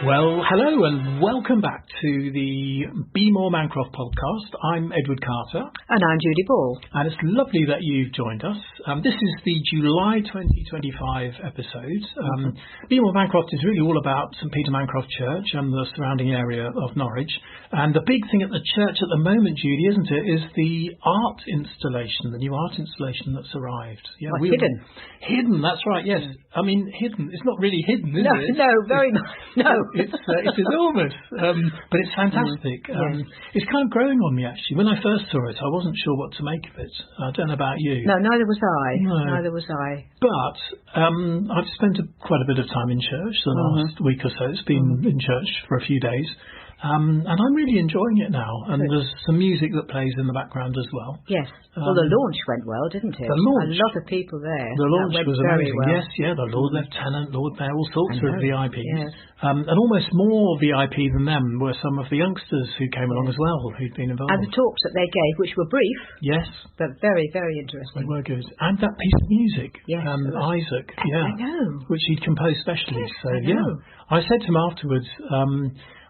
Well, hello and welcome back to the Be More Mancroft podcast. I'm Edward Carter. And I'm Judy Ball. And it's lovely that you've joined us. This is the July 2025 episode. Be More Mancroft is really all about St Peter Mancroft Church and the surrounding area of Norwich. And the big thing at the church at the moment, Judy, isn't it, is the art installation, the new art installation that's arrived. Yeah, hidden. Hidden, that's right, yes. I mean, hidden. It's not really hidden, is it? No, very much. No. It's enormous, but it's fantastic. It's kind of growing on me, actually. When I first saw it, I wasn't sure what to make of it. I don't know about you. No, neither was I. No. Neither was I. But I've spent quite a bit of time in church the last week or so. It's been in church for a few days. And I'm really enjoying it now. And there's some music that plays in the background as well. Yes. Well, the launch went well, didn't it? The launch. A lot of people there. The launch was amazing. Well. Yes, the Lord Lieutenant, Lord Mayor, all sorts of VIPs. Yes. And almost more VIP than them were some of the youngsters who came along as well, who'd been involved. And the talks that they gave, which were brief. Yes. But very, very interesting. They were good. And that piece of music. Yes. Isaac. I know. Which he'd composed specially. Yes, so, I know. I said to him afterwards,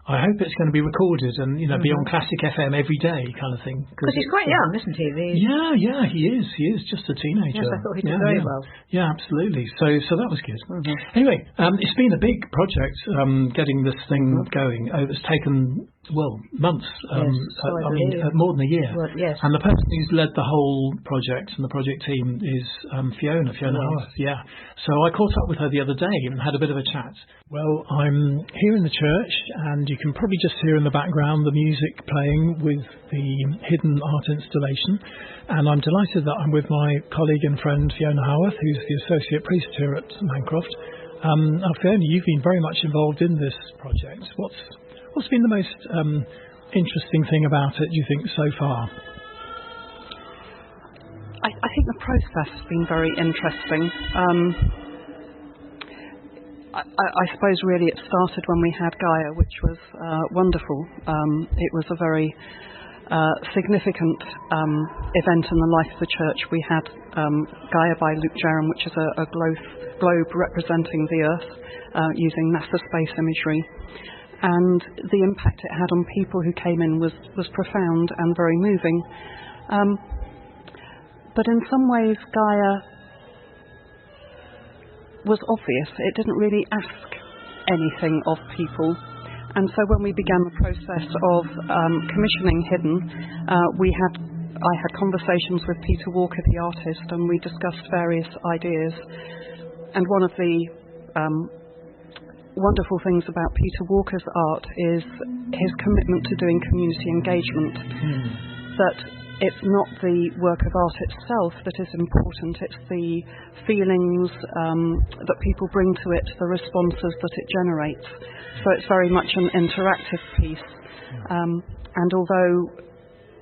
I hope it's going to be recorded and, be on Classic FM every day kind of thing. Because he's quite young, isn't he? Yeah, he is. He is just a teenager. Yes, I thought he did very well. Yeah, absolutely. So that was good. Anyway, it's been a big project getting this thing going. It's taken, months. More than a year. Well, yes. And the person who's led the whole project and the project team is Fiona Haworth. Yeah. So I caught up with her the other day and had a bit of a chat. Well, I'm here in the church and you can probably just hear in the background the music playing with the hidden art installation. And I'm delighted that I'm with my colleague and friend Fiona Haworth, who's the associate priest here at Mancroft. Fiona, you've been very much involved in this project. What's been the most interesting thing about it, do you think, so far? I think the process has been very interesting. I suppose really it started when we had Gaia, which was wonderful. It was a very significant event in the life of the church. We had Gaia by Luke Jerram, which is a globe representing the Earth using NASA space imagery. And the impact it had on people who came in was profound and very moving. But in some ways, Gaia was obvious. It didn't really ask anything of people. And so when we began the process of commissioning Hidden, I had conversations with Peter Walker, the artist, and we discussed various ideas. And one of the wonderful things about Peter Walker's art is his commitment to doing community engagement. That it's not the work of art itself that is important, it's the feelings that people bring to it, the responses that it generates. So it's very much an interactive piece. And although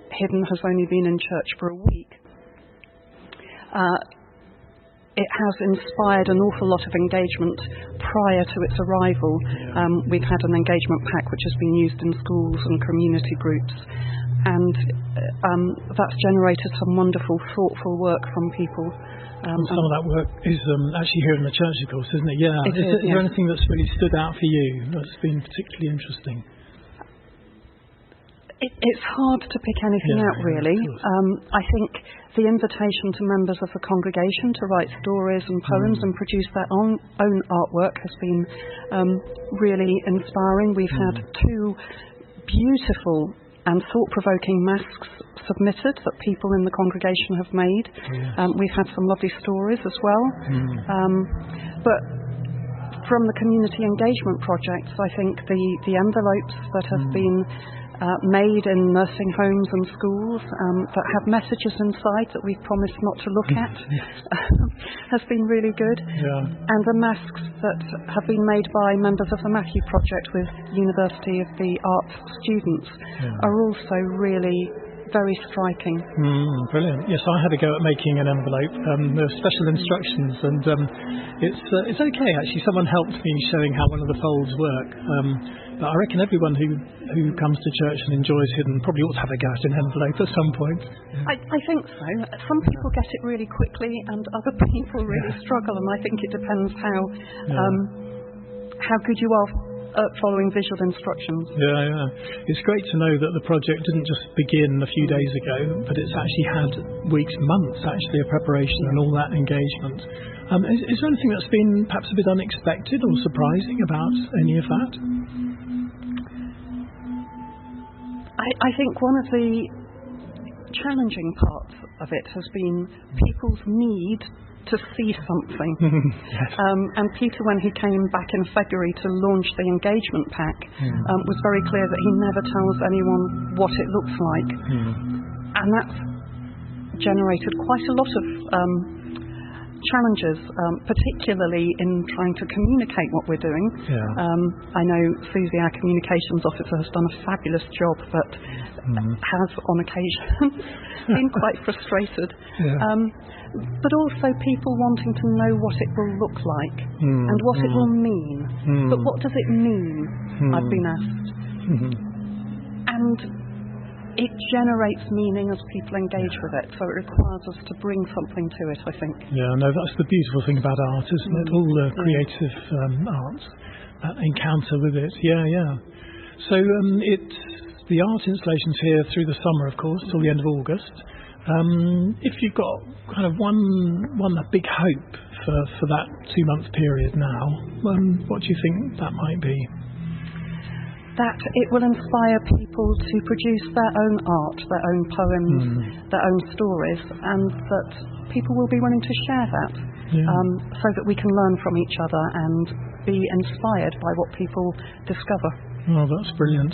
Hidden has only been in church for a week, it has inspired an awful lot of engagement prior to its arrival. We've had an engagement pack which has been used in schools and community groups. And that's generated some wonderful, thoughtful work from people. Some of that work is actually here in the church, of course, isn't it? Yeah. Is there anything that's really stood out for you that's been particularly interesting? It's hard to pick anything out, really. I think the invitation to members of the congregation to write stories and poems and produce their own artwork has been really inspiring. We've had 2 beautiful and thought-provoking masks submitted that people in the congregation have made. We've had some lovely stories as well. But from the community engagement projects, I think the envelopes that have been made in nursing homes and schools that have messages inside that we've promised not to look at has been really good. And the masks that have been made by members of the Matthew Project with University of the Arts students are also really very striking. Brilliant. Yes, I had a go at making an envelope. There are special instructions, and it's okay actually. Someone helped me showing how one of the folds work. But I reckon everyone who comes to church and enjoys Hidden probably ought to have a go at an envelope at some point. I think so. Some people get it really quickly, and other people really struggle. And I think it depends how good you are following visual instructions. Yeah. It's great to know that the project didn't just begin a few days ago, but it's actually had weeks, months actually of preparation and all that engagement. Is there anything that's been perhaps a bit unexpected or surprising about any of that? I think one of the challenging parts of it has been people's need to see something. Yes. And Peter, when he came back in February to launch the engagement pack, was very clear that he never tells anyone what it looks like. And that's generated quite a lot of challenges, particularly in trying to communicate what we're doing. I know Susie, our communications officer, has done a fabulous job, but has on occasion been quite frustrated. But also people wanting to know what it will look like and what it will mean. But what does it mean? I've been asked. And it generates meaning as people engage with it, so it requires us to bring something to it, I think. Yeah, no, that's the beautiful thing about art, isn't it? All the creative arts, that encounter with it. Yeah. So it's the art installations here through the summer, of course, till the end of August. If you've got kind of one big hope for that 2-month period now, what do you think that might be? That it will inspire people to produce their own art, their own poems, their own stories, and that people will be willing to share that, so that we can learn from each other and be inspired by what people discover. Oh, that's brilliant.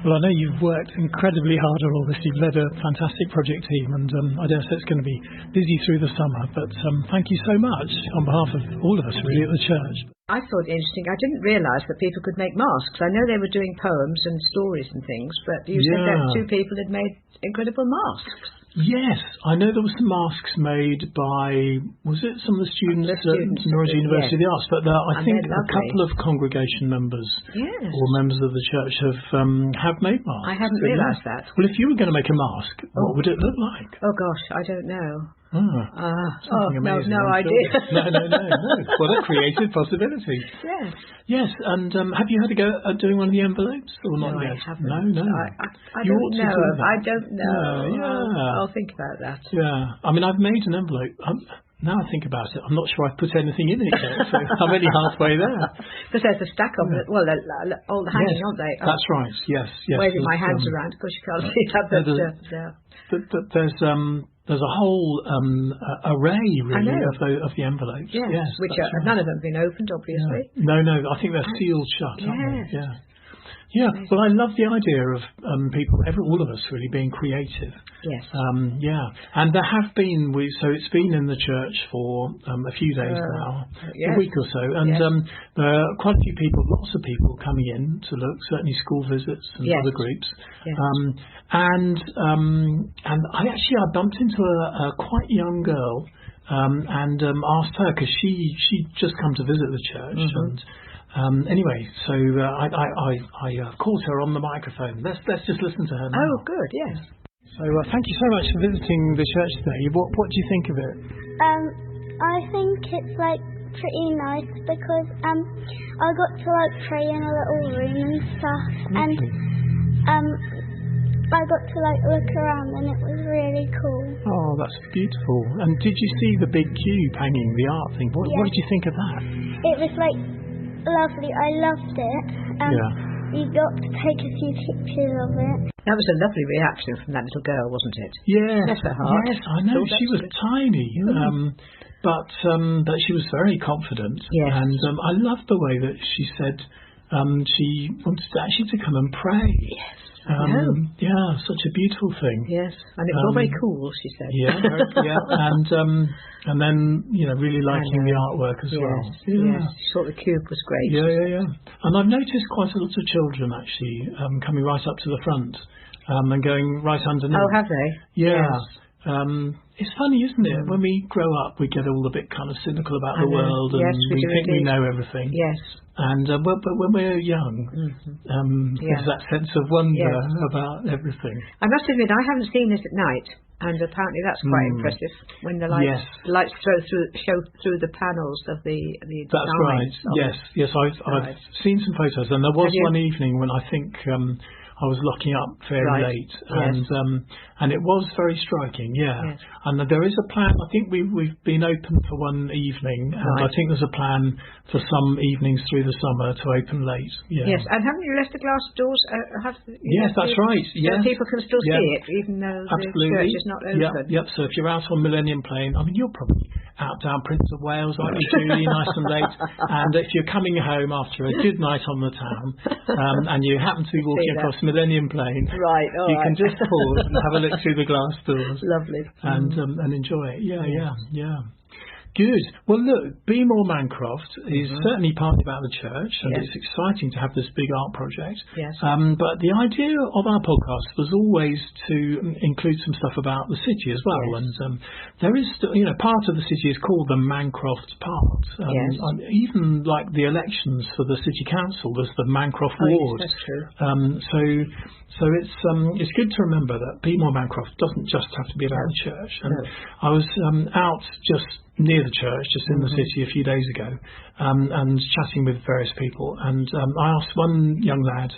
Well, I know you've worked incredibly hard on all this. You've led a fantastic project team, and I dare say it's going to be busy through the summer. But thank you so much on behalf of all of us, really, at the church. I thought it interesting. I didn't realise that people could make masks. I know they were doing poems and stories and things, but you said that 2 people had made incredible masks. Yes, I know there were some masks made by, was it some of the students at Norwich University of the Arts, but I think a couple of congregation members or members of the church have made masks. I hadn't realised that. Well, if you were going to make a mask, what would it look like? Oh gosh, I don't know. Amazing, no idea. No. What a creative possibility. Yes, and have you had a go at doing one of the envelopes or not yet? I haven't. No. I don't know. I'll think about that. Yeah, I mean, I've made an envelope. Now I think about it, I'm not sure I've put anything in it yet, so I'm only halfway there. Because there's a stack of it. Well, they're all hanging, aren't they? That's right. Yes. Waving my hands around. Of course, you can't see that. But there's a whole array, really, of the envelopes. Yes, which none of them have been opened, obviously. No. I think they're sealed shut, aren't they? Yeah. Well, I love the idea of people, all of us, really being creative. Yes. And there have been, so it's been in the church for a few days now, a week or so, and there are quite a few people, lots of people coming in to look, certainly school visits and other groups. And I bumped into a quite young girl and asked her, because she'd just come to visit the church, and anyway, so I called her on the microphone. Let's just listen to her now. Oh, good, yes. So thank you so much for visiting the church today. What do you think of it? I think it's pretty nice because I got to pray in a little room and stuff, and I got to look around, and it was really cool. Oh, that's beautiful. And did you see the big cube hanging, the art thing? What did you think of that? It was lovely. I loved it. You got to take a few pictures of it. That was a lovely reaction from that little girl, wasn't it? Yes. Bless her heart. Yes, I know. She was tiny, but she was very confident. Yes. And I loved the way that she said she wanted actually to come and pray. Yes. Yeah, such a beautiful thing. Yes, and it was all very cool, she said. And then really liking the artwork as well. Yes, she thought the cube was great. Yeah. And I've noticed quite a lot of children actually coming right up to the front and going right underneath. Oh, have they? Yeah. Yes. It's funny, isn't it? When we grow up, we get all a bit kind of cynical about the world, and we think we know everything. Yes. And but when we're young, there's that sense of wonder about everything. I must admit, I haven't seen it at night, and apparently that's quite impressive when the lights show through the panels of the. That's right. Yes. I've seen some photos, and there was one evening when I think. I was locking up very late, and it was very striking, And there is a plan. I think we've been open for one evening, and I think there's a plan for some evenings through the summer to open late. Yes, and haven't you left the glass doors? Yes, that's right. Yes, so people can still see it, even though the church is not open. Yep. So if you're out on Millennium Plain, I mean, you're probably out down Prince of Wales, aren't you, Julie, nice and late. And if you're coming home after a good night on the town, and you happen to be walking across Millennium Plain, you can just pause and have a look through the glass doors. Lovely. And enjoy it. Yeah. Good. Well, look, Be More Mancroft is certainly partly about the church, and it's exciting to have this big art project. Yes. But the idea of our podcast was always to include some stuff about the city as well. Yes. And there is, part of the city is called the Mancroft part. Even like the elections for the city council, there's the Mancroft ward. Yes, that's true. So it's good to remember that Be More Mancroft doesn't just have to be about the church. And I was out just near the church, just in the city a few days ago, and chatting with various people. And I asked one young lad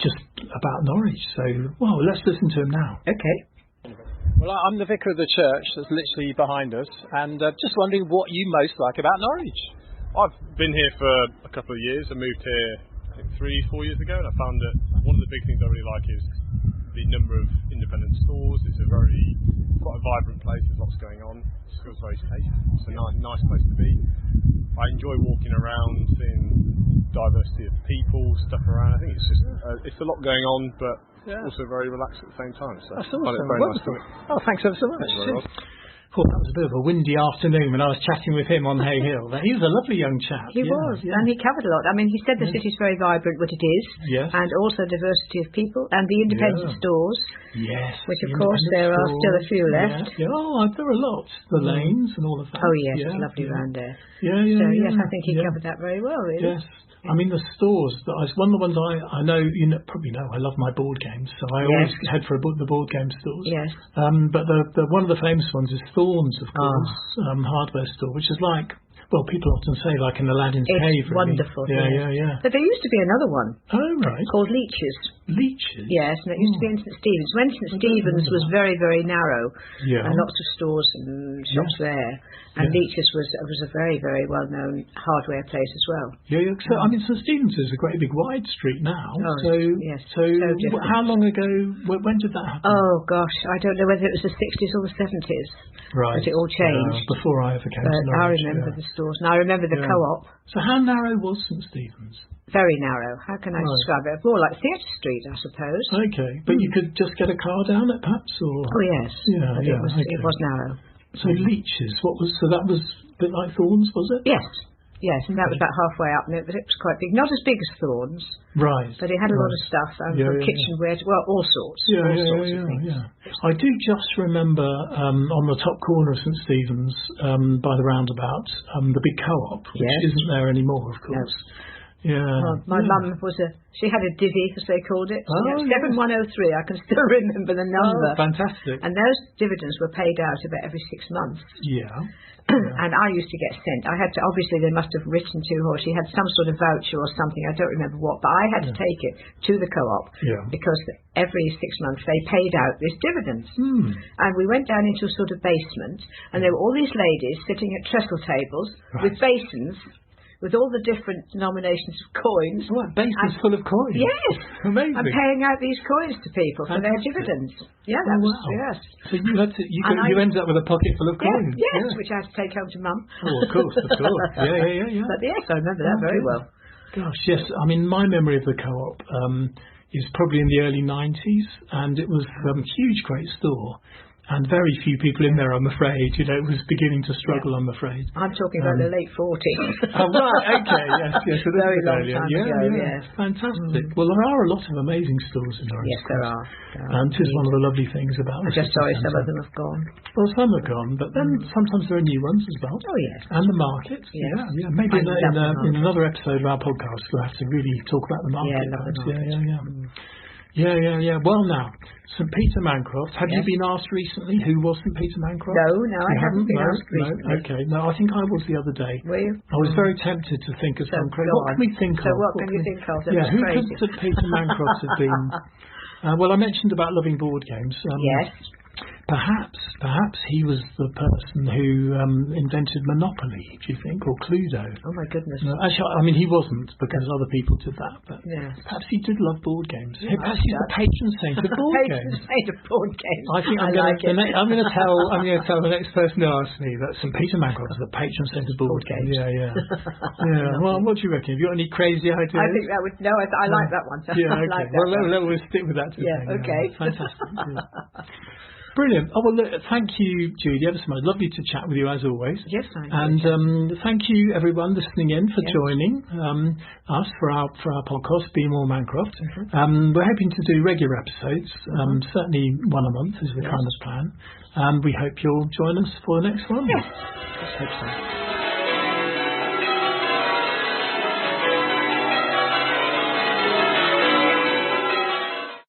just about Norwich. So, let's listen to him now. Okay. Well, I'm the vicar of the church that's literally behind us, and just wondering what you most like about Norwich. I've been here for a couple of years. I moved here, I think 3-4 years ago, and I found that one of the big things I really like is the number of independent stores. It's quite a vibrant place. There's lots going on. It feels very safe. It's a nice place to be. I enjoy walking around, seeing diversity of people, stuff around. I think it's just it's a lot going on, but also very relaxed at the same time. So that's awesome. I find it very nice to Oh, thanks ever so much. That was a bit of a windy afternoon when I was chatting with him on Hay Hill. He was a lovely young chap. He was, and he covered a lot. I mean, he said the city's very vibrant, what it is, and also diversity of people, and the independent stores, which of course there are still a few left. There are lots. The lanes and all of that. Oh yes, it's lovely around there. Yes, I think he covered that very well, really. Yes. I mean, the stores, one of the ones I know, probably know, I love my board games, so I always head for the board game stores. Yes. But the one of the famous ones is Thorns, of course, hardware store, which is like, people often say like an Aladdin's cave. It's wonderful. Yeah. But there used to be another one. Oh, right. Called Leech's. Leech's? Yes, and it used to be in St Stephen's. When St Stephen's was very, very narrow, and lots of stores and shops there, and Leech's was a very, very well-known hardware place as well. Yeah. So, I mean, St Stephen's is a great big wide street now. So how long ago, when did that happen? Oh, gosh, I don't know whether it was the 60s or the 70s. Right. But it all changed. Before I ever came to Norwich. I remember the stores, and I remember the co-op. So how narrow was St Stephen's? Very narrow. How can I describe it? More like Theatre Street, I suppose. Okay, but you could just get a car down it, perhaps, or? Oh yes. It was narrow. So Leech's, that was a bit like Thorns, was it? Yes, and that was about halfway up, and it was quite big. Not as big as Thorns, right? But it had a lot of stuff, from kitchenware, all sorts. All sorts of things. I do just remember on the top corner of St Stephen's, by the roundabout, the big co-op, which isn't there anymore, of course. No. Well, my mum she had a divvy, as they called it. 7103, I can still remember the number. Oh, fantastic. And those dividends were paid out about every 6 months. And I used to get sent. I had to, obviously they must have written to her, she had some sort of voucher or something, I don't remember what, but I had to take it to the co-op because every 6 months they paid out this dividends. And we went down into a sort of basement, and there were all these ladies sitting at trestle tables with basins with all the different denominations of coins. What, basins full of coins? Yes. Amazing. I'm paying out these coins to people for their dividends. Yeah, that was, So you ended up with a pocket full of coins. Yes, which I had to take home to Mum. Oh, of course. Yeah. But yes, I remember that very well. Gosh, yes. I mean, my memory of the co-op is probably in the early 90s, and it was a huge, great store. and very few people in there, I'm afraid. You know, it was beginning to struggle, I'm afraid. I'm talking about the late 40s. Oh, right, okay, yes. So very long time ago, yes. Fantastic. Well, there are a lot of amazing stores in Norwich. Yes, there are. And it is one of the lovely things about I'm just sorry some of them have gone. Well, some are gone, but then sometimes there are new ones as well. Oh, yes. And the market. Yes. Yeah. Maybe in another episode of our podcast, we'll have to really talk about the market. Yeah, love the market. Yeah. Well, now, St. Peter Mancroft. Have you been asked recently who was St. Peter Mancroft? No, I haven't been asked recently. No, okay. No, I think I was the other day. Were you? I was very tempted to think of some crazy. What can we think of? So what can you think of? Who could St. Peter Mancroft have been? Well, I mentioned about loving board games. Yes. Perhaps he was the person who invented Monopoly, do you think, or Cluedo? Oh my goodness! No, actually, I mean, he wasn't, because other people did that. But yes. Perhaps he did love board games. Yeah, perhaps he's the patron saint of board games. Patron saint of board games. I think I'm going to tell the next person who asks me that St. Peter Mancroft is the patron saint of board games. Yeah. Well, what do you reckon? Have you got any crazy ideas? I think that would. No, I like that one. Yeah. Okay. We'll stick with that today. Yeah. Okay. Fantastic. Yeah. Brilliant. Oh, well, look, thank you, Judy, ever so much. Lovely to chat with you, as always. Yes, thank you. And thank you, everyone, listening in for joining us for our podcast, Be More Mancroft. We're hoping to do regular episodes, certainly one a month is the kind of plan. And we hope you'll join us for the next one. Yes. Let's hope so.